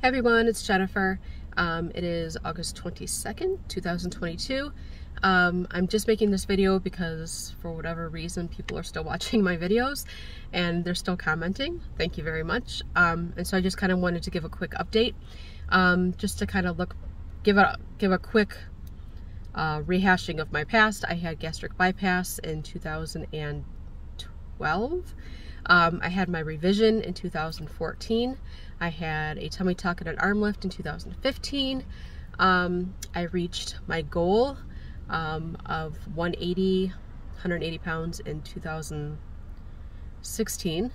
Hey everyone, it's Jennifer. It is August 22nd, 2022. I'm just making this video because for whatever reason people are still watching my videos and they're still commenting. Thank you very much. And so I just kind of wanted to give a quick update, just to kind of give a quick rehashing of my past. I had gastric bypass in 2012. I had my revision in 2014. I had a tummy tuck and an arm lift in 2015. I reached my goal of 180 pounds in 2016.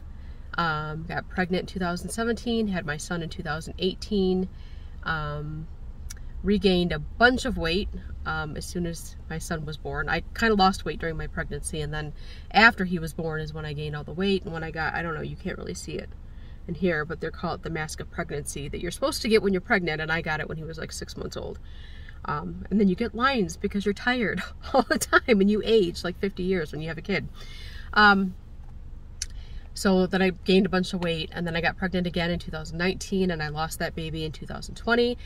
Got pregnant in 2017, had my son in 2018. Regained a bunch of weight as soon as my son was born. I kind of lost weight during my pregnancy, and then after he was born is when I gained all the weight. And when I got, I don't know, you can't really see it in here, but they're called the mask of pregnancy that you're supposed to get when you're pregnant, and I got it when he was like 6 months old. And then you get lines because you're tired all the time and you age like 50 years when you have a kid. So then I gained a bunch of weight, and then I got pregnant again in 2019, and I lost that baby in 2020.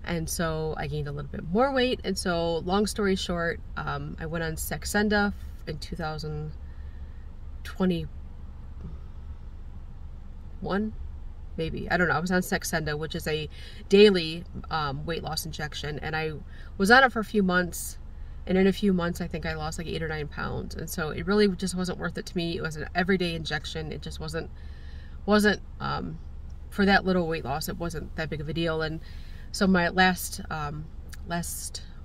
And so I gained a little bit more weight. And so long story short, I went on Saxenda in 2021, maybe. I don't know. I was on Saxenda, which is a daily weight loss injection. And I was on it for a few months. And in a few months, I think I lost like 8 or 9 pounds. And so it really just wasn't worth it to me. It was an everyday injection. It just wasn't for that little weight loss, it wasn't that big of a deal. And so my last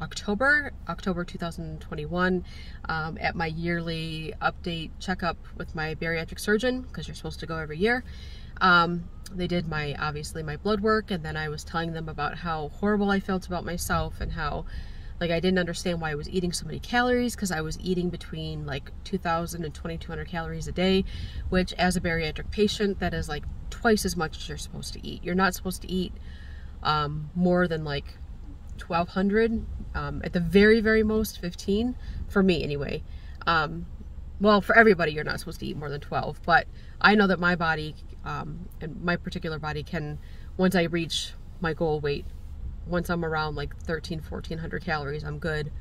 October 2021, at my yearly update checkup with my bariatric surgeon, because you're supposed to go every year, they did obviously my blood work, and then I was telling them about how horrible I felt about myself and how like I didn't understand why I was eating so many calories, because I was eating between like 2,000 and 2,200 calories a day, which as a bariatric patient, that is like twice as much as you're supposed to eat. You're not supposed to eat more than like 1,200, at the very, very most 15, for me anyway. Well, for everybody, you're not supposed to eat more than 12, but I know that my body, and my particular body can, once I reach my goal weight, once I'm around like 1,400 calories, I'm good.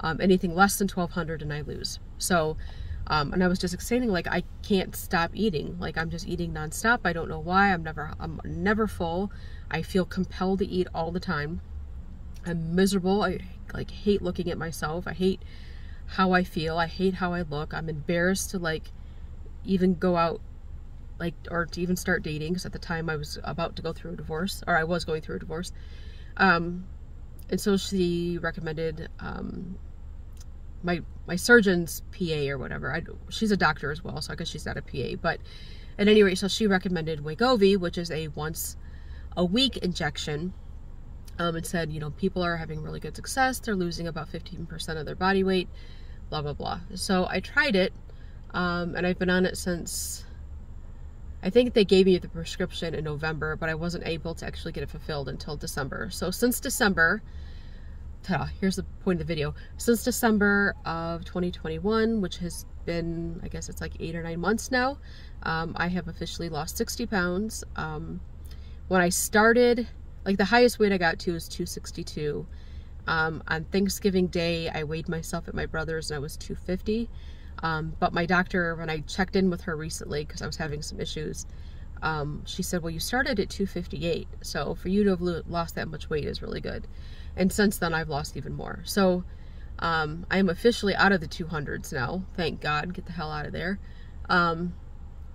Anything less than 1,200 and I lose. So, and I was just explaining, like, I can't stop eating. Like, I'm just eating nonstop. I don't know why. I'm never full. I feel compelled to eat all the time. I'm miserable. I like hate looking at myself. I hate how I feel. I hate how I look. I'm embarrassed to like even go out, like, or to even start dating, because at the time I was about to go through a divorce, or I was going through a divorce. And so she recommended my surgeon's PA or whatever. She's a doctor as well, so I guess she's not a PA. But at any rate, so she recommended Wegovy, which is a once-a-week injection. And said, you know, people are having really good success. They're losing about 15% of their body weight, blah, blah, blah. So I tried it, and I've been on it since, I think they gave me the prescription in November, but I wasn't able to actually get it fulfilled until December. So since December, here's the point of the video. Since December of 2021, which has been, I guess it's like 8 or 9 months now, I have officially lost 60 pounds. When I started, like the highest weight I got to is 262. On Thanksgiving Day, I weighed myself at my brother's and I was 250. But my doctor, when I checked in with her recently, because I was having some issues, she said, well, you started at 258. So for you to have lost that much weight is really good. And since then, I've lost even more. So I am officially out of the 200s now. Thank God. Get the hell out of there.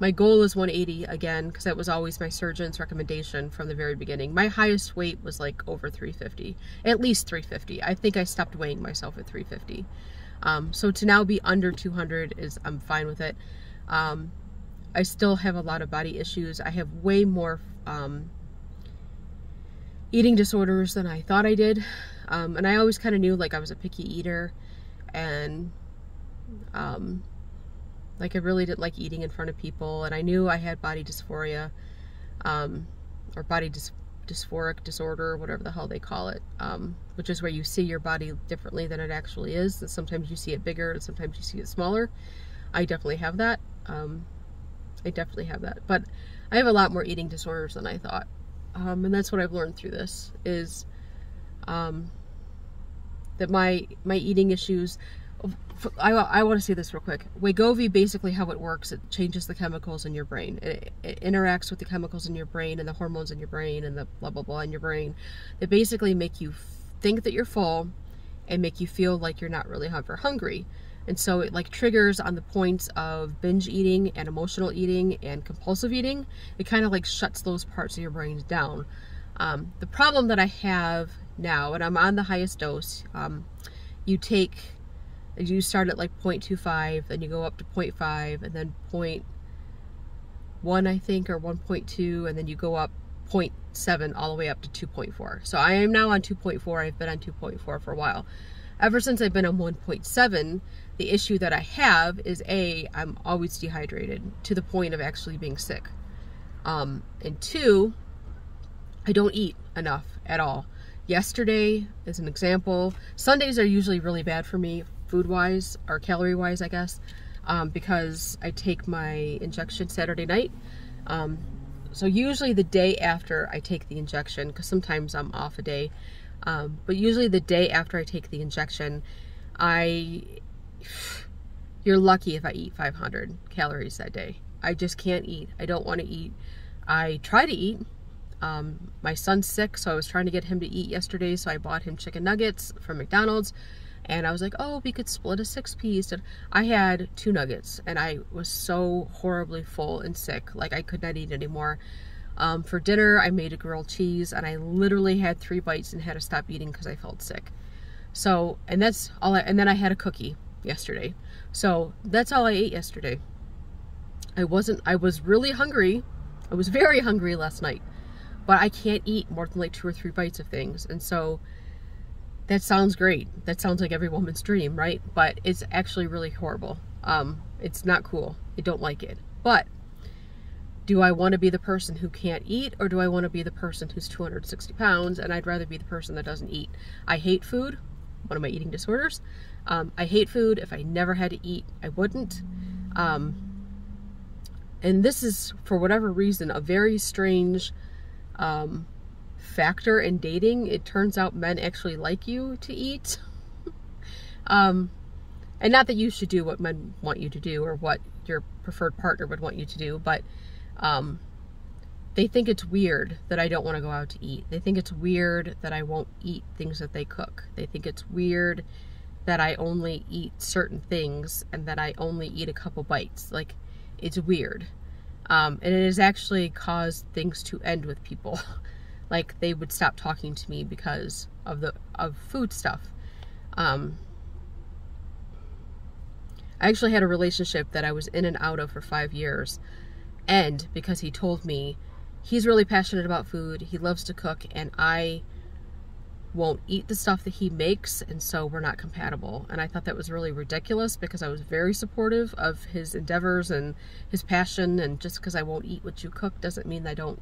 My goal is 180 again, because that was always my surgeon's recommendation from the very beginning. My highest weight was like over 350, at least 350. I think I stopped weighing myself at 350. So to now be under 200 I'm fine with it. I still have a lot of body issues. I have way more eating disorders than I thought I did. And I always kind of knew like I was a picky eater, and like I really didn't like eating in front of people, and I knew I had body dysphoria, or body dysphoric disorder, whatever the hell they call it, which is where you see your body differently than it actually is, and sometimes you see it bigger and sometimes you see it smaller. I definitely have that. But I have a lot more eating disorders than I thought. and that's what I've learned through this, is that my eating issues, I want to say this real quick. Wegovy, basically how it works, it changes the chemicals in your brain. It interacts with the chemicals in your brain and the hormones in your brain and the blah, blah, blah in your brain. They basically make you think that you're full and make you feel like you're not really hungry. And so it like triggers on the points of binge eating and emotional eating and compulsive eating. It kind of like shuts those parts of your brain down. The problem that I have now, and I'm on the highest dose, you start at like 0.25, then you go up to 0.5, and then 0.1, I think, or 1.2, and then you go up 0.7 all the way up to 2.4. So I am now on 2.4. I've been on 2.4 for a while. Ever since I've been on 1.7, the issue that I have is I'm always dehydrated to the point of actually being sick. And 2, I don't eat enough at all. Yesterday, as an example, Sundays are usually really bad for me, food-wise, or calorie-wise, I guess, because I take my injection Saturday night. So usually the day after I take the injection, because sometimes I'm off a day, but usually the day after I take the injection, you're lucky if I eat 500 calories that day. I just can't eat. I don't want to eat. I try to eat. My son's sick, so I was trying to get him to eat yesterday, so I bought him chicken nuggets from McDonald's, and I was like, oh, we could split a 6-piece. And I had 2 nuggets, and I was so horribly full and sick, like I could not eat anymore. For dinner, I made a grilled cheese, and I literally had 3 bites and had to stop eating because I felt sick. So, and that's all. And then I had a cookie yesterday. So that's all I ate yesterday. I was really hungry. I was very hungry last night. But I can't eat more than like 2 or 3 bites of things. And so that sounds great. That sounds like every woman's dream, right? But it's actually really horrible. It's not cool. I don't like it. But do I want to be the person who can't eat, or do I want to be the person who's 260 pounds? And I'd rather be the person that doesn't eat. I hate food. One of my eating disorders. I hate food. If I never had to eat, I wouldn't. And this is, for whatever reason, a very strange factor in dating. It turns out men actually like you to eat. And not that you should do what men want you to do or what your preferred partner would want you to do, but they think it's weird that I don't want to go out to eat. They think it's weird that I won't eat things that they cook. They think it's weird that I only eat certain things and that I only eat a couple bites. Like, it's weird. And it has actually caused things to end with people. Like, they would stop talking to me because of food stuff. I actually had a relationship that I was in and out of for 5 years, and because he told me he's really passionate about food, he loves to cook, and I won't eat the stuff that he makes, and so we're not compatible. And I thought that was really ridiculous, because I was very supportive of his endeavors and his passion, and just because I won't eat what you cook doesn't mean I don't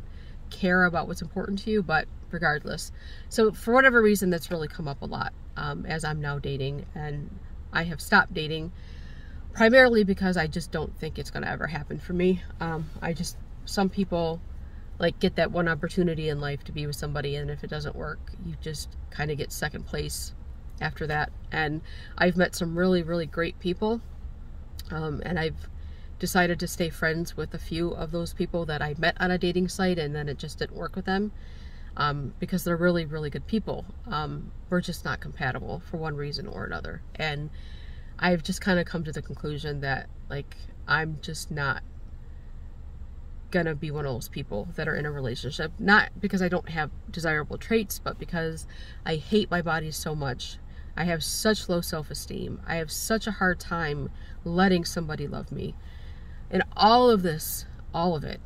care about what's important to you, but regardless. So for whatever reason, that's really come up a lot as I'm now dating, and I have stopped dating primarily because I just don't think it's going to ever happen for me. Some people like get that one opportunity in life to be with somebody, and if it doesn't work, you just kind of get second place after that. And I've met some really, really great people, and I've decided to stay friends with a few of those people that I met on a dating site, and then it just didn't work with them, because they're really, really good people. We're just not compatible for one reason or another. And I've just kind of come to the conclusion that, like, I'm just not gonna be one of those people that are in a relationship, not because I don't have desirable traits, but because I hate my body so much. I have such low self-esteem. I have such a hard time letting somebody love me. And all of this, all of it,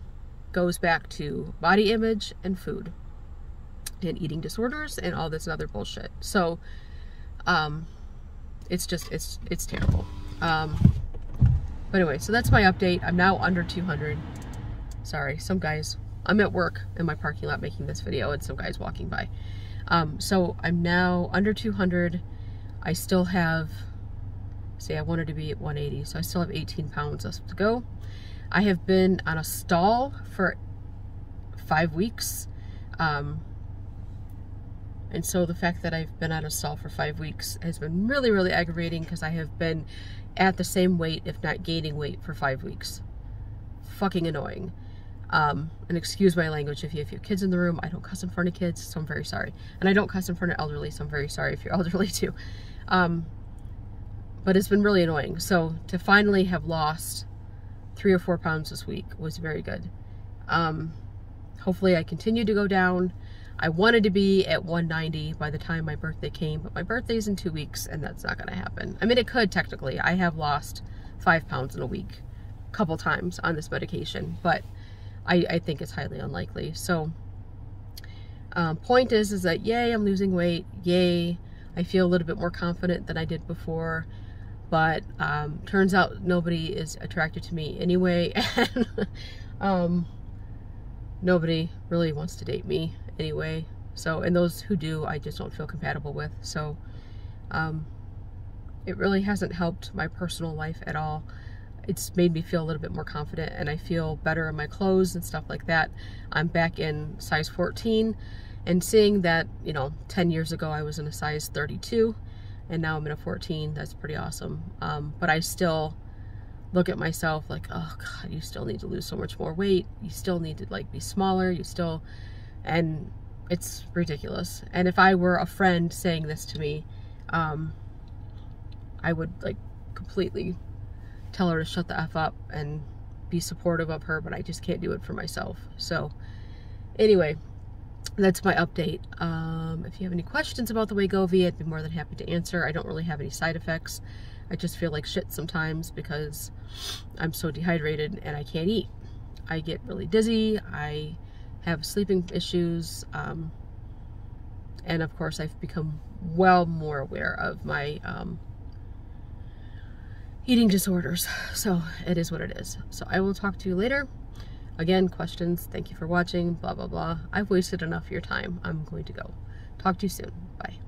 goes back to body image and food and eating disorders and all this other bullshit. So it's just, it's terrible. But anyway, so that's my update. I'm now under 200. Sorry, I'm at work in my parking lot making this video, and some guys walking by. So I'm now under 200. I still have, I wanted to be at 180, so I still have 18 pounds left to go. I have been on a stall for 5 weeks. And so the fact that I've been on a stall for 5 weeks has been really, really aggravating, because I have been at the same weight, if not gaining weight, for 5 weeks. Fucking annoying. And excuse my language if you have kids in the room. I don't cuss in front of kids, so I'm very sorry. And I don't cuss in front of elderly, so I'm very sorry if you're elderly too. But it's been really annoying. So to finally have lost 3 or 4 pounds this week was very good. Hopefully I continue to go down. I wanted to be at 190 by the time my birthday came, but my birthday's in 2 weeks, and that's not going to happen. I mean, it could technically. I have lost 5 pounds in a week a couple times on this medication, but I think it's highly unlikely. So point is that yay, I'm losing weight. Yay, I feel a little bit more confident than I did before. But turns out nobody is attracted to me anyway, and nobody really wants to date me anyway. So, and those who do, I just don't feel compatible with. So it really hasn't helped my personal life at all. It's made me feel a little bit more confident, and I feel better in my clothes and stuff like that. I'm back in size 14, and seeing that, you know, 10 years ago I was in a size 32, and now I'm in a 14, that's pretty awesome. But I still look at myself like, oh God, you still need to lose so much more weight. You still need to like be smaller. You still, and it's ridiculous. And if I were a friend saying this to me, I would like completely tell her to shut the F up and be supportive of her, but I just can't do it for myself. So anyway, that's my update. If you have any questions about the Wegovy, I'd be more than happy to answer. I don't really have any side effects. I just feel like shit sometimes because I'm so dehydrated and I can't eat. I get really dizzy. I have sleeping issues. And of course, I've become well more aware of my eating disorders. So it is what it is. So I will talk to you later. Again, questions, thank you for watching, blah, blah, blah. I've wasted enough of your time. I'm going to go. Talk to you soon. Bye.